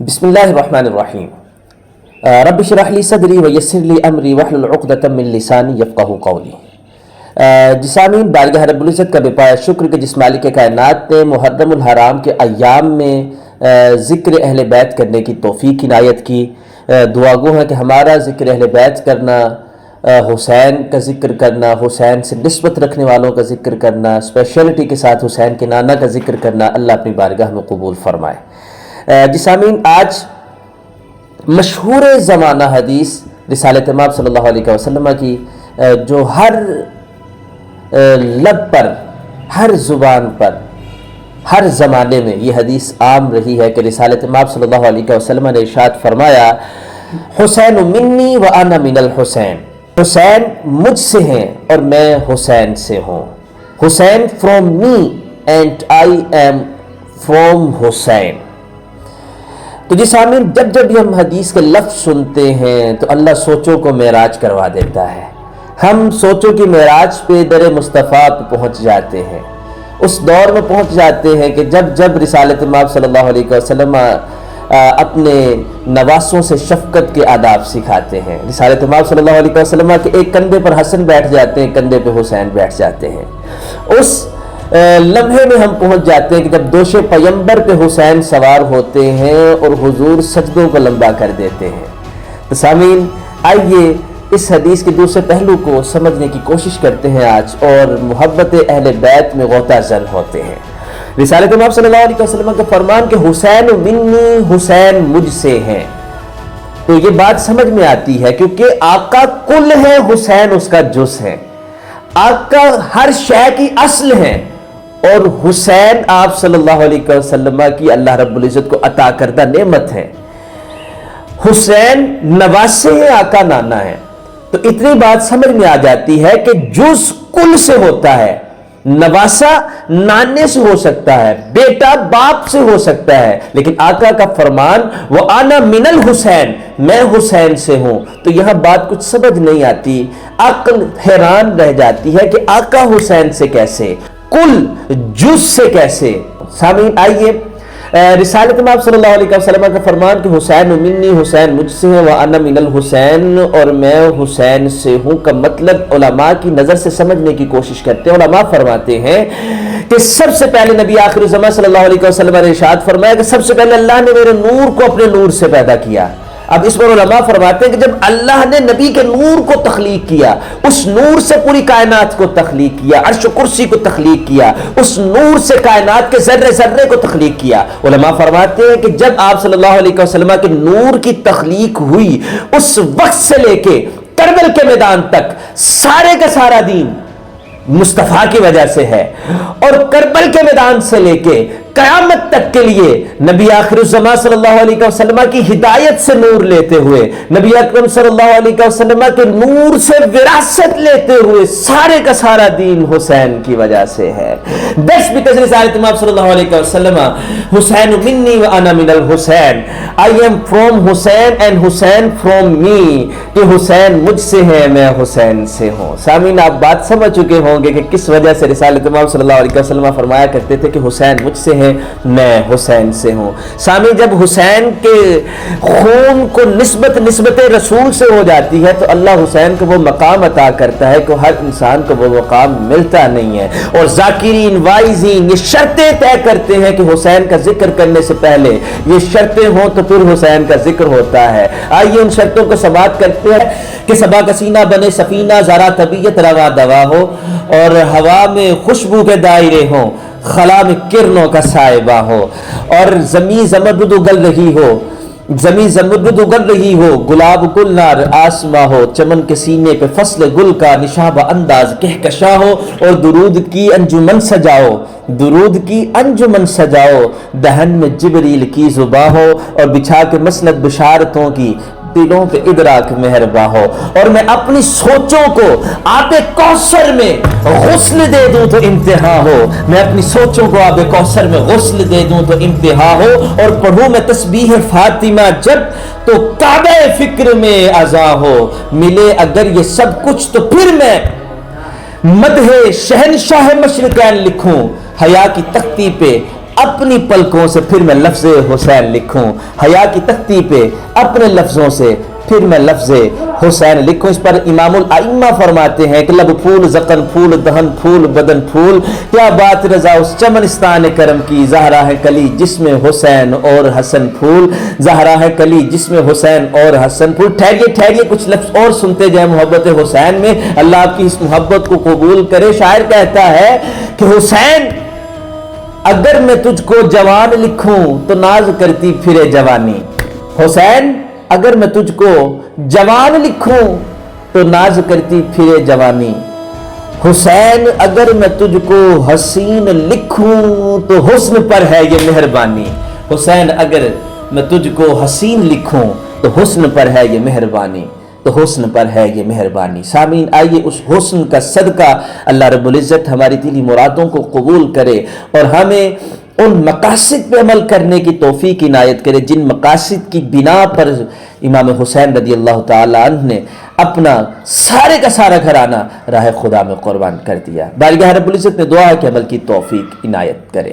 بسم اللہ الرحمن الرحیم رب اشرح لی صدری ویسر لی امری واحلل عقدۃ من لسانی یفقہوا قولی۔ سامعین، بارگاہ رب العزت کا بے پایا شکر کہ جس مالک کائنات نے محرم الحرام کے ایام میں ذکر اہل بیت کرنے کی توفیق عنایت کی، دعا گو ہے کہ ہمارا ذکر اہل بیت کرنا، حسین کا ذکر کرنا، حسین سے نسبت رکھنے والوں کا ذکر کرنا، اسپیشلٹی کے ساتھ حسین کے نانا کا ذکر کرنا، اللہ اپنی بارگاہ میں قبول فرمائے۔ سامعین، آج مشہور زمانہ حدیث رسالت امام صلی اللہ علیہ وسلم کی جو ہر لب پر، ہر زبان پر، ہر زمانے میں یہ حدیث عام رہی ہے کہ رسالت امام صلی اللہ علیہ وسلم نے ارشاد فرمایا، حسین منی و انا من الحسین، حسین مجھ سے ہیں اور میں حسین سے ہوں، Husain from me and I am from Husain. تو سامعین، جب ہم حدیث کے لفظ سنتے ہیں تو اللہ سوچوں کو معراج کروا دیتا ہے۔ ہم سوچوں کی معراج پہ در مصطفیٰ پہ پہنچ جاتے ہیں، اس دور میں پہنچ جاتے ہیں کہ جب رسالت امام صلی اللہ علیہ وسلم اپنے نواسوں سے شفقت کے آداب سکھاتے ہیں۔ رسالت امام صلی اللہ علیہ وسلم کے ایک کندھے پر حسن بیٹھ جاتے ہیں، کندھے پہ حسین بیٹھ جاتے ہیں۔ اس لمحے میں ہم پہنچ جاتے ہیں کہ جب دوش پیمبر پہ حسین سوار ہوتے ہیں اور حضور سجدوں کو لمبا کر دیتے ہیں۔ تو سامعین، آئیے اس حدیث کے دوسرے پہلو کو سمجھنے کی کوشش کرتے ہیں آج، اور محبت اہل بیت میں غوطہ زن ہوتے ہیں۔ رسالت امام صلی اللہ علیہ وسلم کا فرمان کہ حسین منی، حسین مجھ سے ہیں، تو یہ بات سمجھ میں آتی ہے کیونکہ آقا کل ہے، حسین اس کا جز ہے۔ آقا ہر شے کی اصل ہے، اور حسین آپ صلی اللہ علیہ وسلم کی اللہ رب العزت کو عطا کردہ نعمت ہے۔ حسین نواسے ہیں، آقا نانا ہے، تو اتنی بات سمجھ میں آ جاتی ہے کہ جز کل سے ہوتا ہے، نواسا نانے سے ہو سکتا ہے، بیٹا باپ سے ہو سکتا ہے، لیکن آقا کا فرمان وہ آنا من الحسین، میں حسین سے ہوں، تو یہاں بات کچھ سمجھ نہیں آتی، عقل حیران رہ جاتی ہے کہ آقا حسین سے کیسے، کل جز سے کیسے۔ سامعین، آئیے رسالت امام صلی اللہ علیہ وسلم کا فرمان کہ حسین منی، حسین مجھ سے ہے، وَأَنَا مِنَ الْحُسَيْن، اور میں حسین سے ہوں کا مطلب علماء کی نظر سے سمجھنے کی کوشش کرتے ہیں۔ علماء فرماتے ہیں کہ سب سے پہلے نبی آخر الزمان صلی اللہ علیہ وسلم نے ارشاد فرمایا کہ سب سے پہلے اللہ نے میرے نور کو اپنے نور سے پیدا کیا۔ اب اس پر علماء فرماتے ہیں کہ جب اللہ نے نبی کے نور کو تخلیق کیا، اس نور سے پوری کائنات کو تخلیق کیا، عرش و کرسی کو تخلیق کیا، اس نور سے کائنات کے ذرے ذرے کو تخلیق کیا۔ علماء فرماتے ہیں کہ جب آپ صلی اللہ علیہ وسلم کے نور کی تخلیق ہوئی، اس وقت سے لے کے کربل کے میدان تک سارے کا سارا دین مصطفیٰ کی وجہ سے ہے، اور کربل کے میدان سے لے کے قیامت تک کے لیے نبی آخر الزمان صلی اللہ علیہ وسلم کی ہدایت سے نور لیتے ہوئے، نبی اکرم صلی اللہ علیہ وسلم کے نور سے وراثت لیتے ہوئے سارے کا سارا دین حسین کی وجہ سے ہے۔ That's because رسالت امام صلی اللہ علیہ وسلم حسین منی و انا من الحسین، I am from Hussein and Hussein from me، کہ حسین مجھ سے ہے، میں حسین سے ہوں۔ سامعین، آپ بات سمجھ چکے ہوں گے کہ کس وجہ سے رسالت امام صلی اللہ علیہ وسلم فرمایا کرتے تھے کہ حسین مجھ سے ہے، میں حسین سے ہوں۔ سامعین، جب حسین کے خون کو نسبت رسول سے ہو جاتی ہے تو اللہ حسین کو وہ مقام عطا کرتا ہے کہ ہر انسان کو وہ مقام ملتا نہیں ہے، اور ذاکرین وائزین یہ شرطیں طے کرتے ہیں کہ حسین کا ذکر کرنے سے پہلے یہ شرطیں ہوں تو پھر حسین کا ذکر ہوتا ہے۔ آئیے ان شرطوں کو سماعت کرتے ہیں کہ صبا کا سینہ بنے سفینہ، ذرا طبیعت روا دوا ہو، اور ہوا میں خوشبو کے دائرے ہوں، خلا میں کرنوں کا سائبہ ہو، اور زمین زمرد اگل رہی ہو، زمین زمرد اگل رہی ہو، گلاب گل نار آسما ہو، چمن کے سینے پہ فصل گل کا نشابہ انداز کہکشاں ہو، اور درود کی انجمن سجاؤ، درود کی انجمن سجاؤ، دہن میں جبریل کی زباں ہو، اور بچھا کے مسند بشارتوں کی دلوں پہ ادراک مہرباں ہو، اور میں اپنی سوچوں کو آب کوثر میں غسل دے دوں تو انتہا ہو، میں اپنی سوچوں کو آب کوثر میں غسل دے دوں تو انتہا ہو، اور پڑھوں میں تسبیح فاطمہ جب تو کعبہ فکر میں اذاں ہو، ملے اگر یہ سب کچھ تو پھر میں مدح شہنشاہ مشرقین لکھوں، حیا کی تختی پہ اپنی پلکوں سے پھر میں لفظ حسین لکھوں، حیا کی تختی پہ اپنے لفظوں سے پھر میں لفظ حسین لکھوں۔ اس پر امام الائمہ فرماتے ہیں کہ لب پھول زقن پھول دہن پھول بدن پھول، کیا بات رضا اس چمنستان کرم کی، زہرا ہے کلی جس میں حسین اور حسن پھول، زہرا ہے کلی جس میں حسین اور حسن پھول۔ ٹھہریے کچھ لفظ اور سنتے جائیں محبت حسین میں، اللہ آپ کی اس محبت کو قبول کرے۔ شاعر کہتا ہے کہ حسین اگر میں تجھ کو جوان لکھوں تو ناز کرتی پھرے جوانی، حسین اگر میں تجھ کو جوان لکھوں تو ناز کرتی پھرے جوانی، حسین اگر میں تجھ کو حسین لکھوں تو حسن پر ہے یہ مہربانی، حسین اگر میں تجھ کو حسین لکھوں تو حسن پر ہے یہ مہربانی، تو حسن پر ہے یہ مہربانی۔ سامعین، آئیے اس حسن کا صدقہ اللہ رب العزت ہماری دلی مرادوں کو قبول کرے اور ہمیں ان مقاصد پہ عمل کرنے کی توفیق عنایت کرے جن مقاصد کی بنا پر امام حسین رضی اللہ تعالی عنہ نے اپنا سارے کا سارا گھرانہ راہ خدا میں قربان کر دیا۔ بارگاہ رب العزت میں دعا ہے کہ عمل کی توفیق عنایت کرے۔